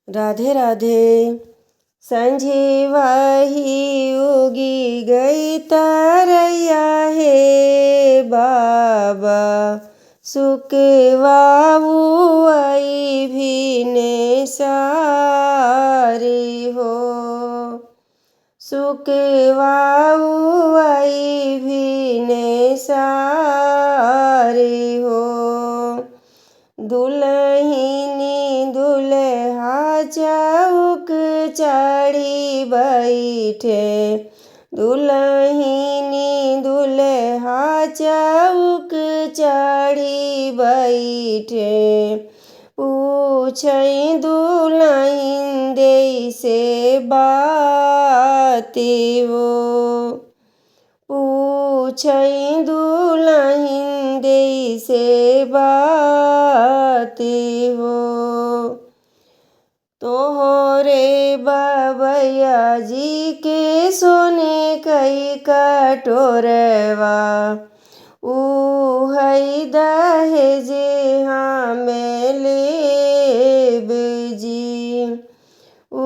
राधे राधे। संझी वही उगी गई तरैया हे बाबा, सुकवाऊ आई भी ने सारी हो, सुकवाऊ आई भी ने सारी हो। दुल्हिनी दुल्हा चौक चढ़ी बैठे, दुल्हिनी दुल्हा चौक चढ़ी बैठे। पूछई दुल्हिन दे से बाती वो, पूछई दुल्हिन दे से बाती हो। तोहरे बबैया जी के सोने कई कटोरवा, ऊ है दहेज हमें लेब जी, ऊ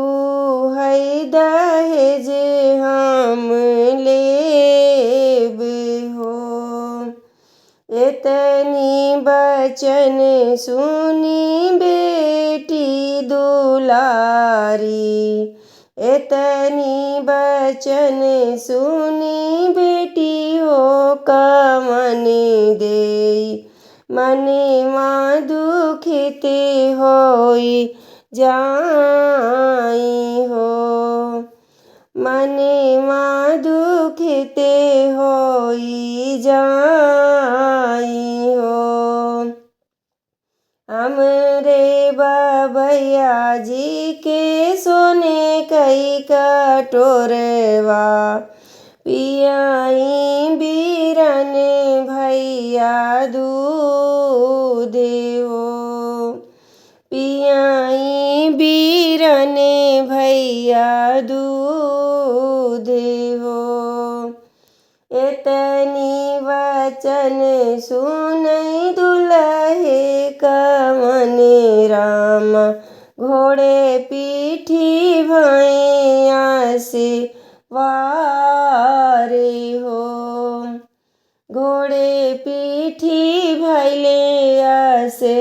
है दहेज हम लेब हो। इतनी बचन सुनी बेटी दुलारी, इतनी बचन सुनी बेटी हो कमन देई। मनमा दुखित होई जाई हो, मनमा दुखित होई जाई हो। हमरे बबैया जी के सोने कई कटोरवा, पियाई बीरन भैया दूध हो, पियाई बीरन भैया दूध हो। इतनी वचन सुनई दुल्हे कवन राम, घोड़े पीठी भैया से वारे हो, घोड़े पीठी भैले से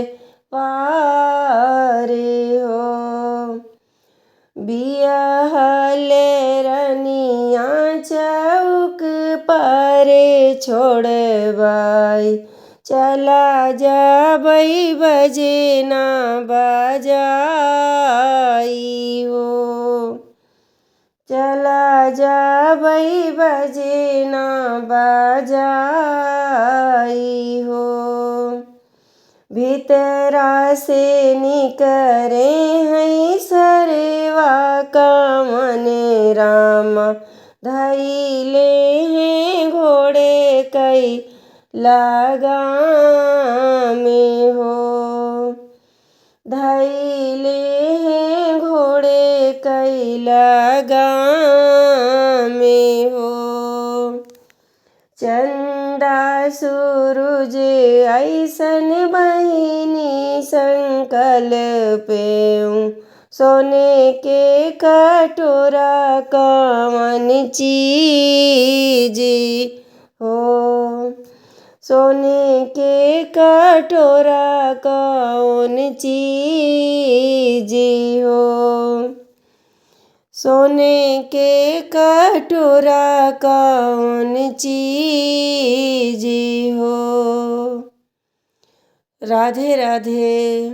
पारे हो। बियाहले रनिया चौक पर छोड़बाई, चला जाबई बजे ना बजाई हो, चला जाबई बजे ना बजाई हो। भीतरा से निकरे हैं सरवा कवन राम, धैले हैं घोड़े कई लगाम हो, धैले हैं घोड़े कई लगाम हो। चंदा सूरज ऐसन बहिनी संकल्पेऊ, सोने के कटोरा कवन चीज हो, सोने के कटोरा कौन चीज हो। सोने के कटोरा कौन चीज हो। राधे राधे।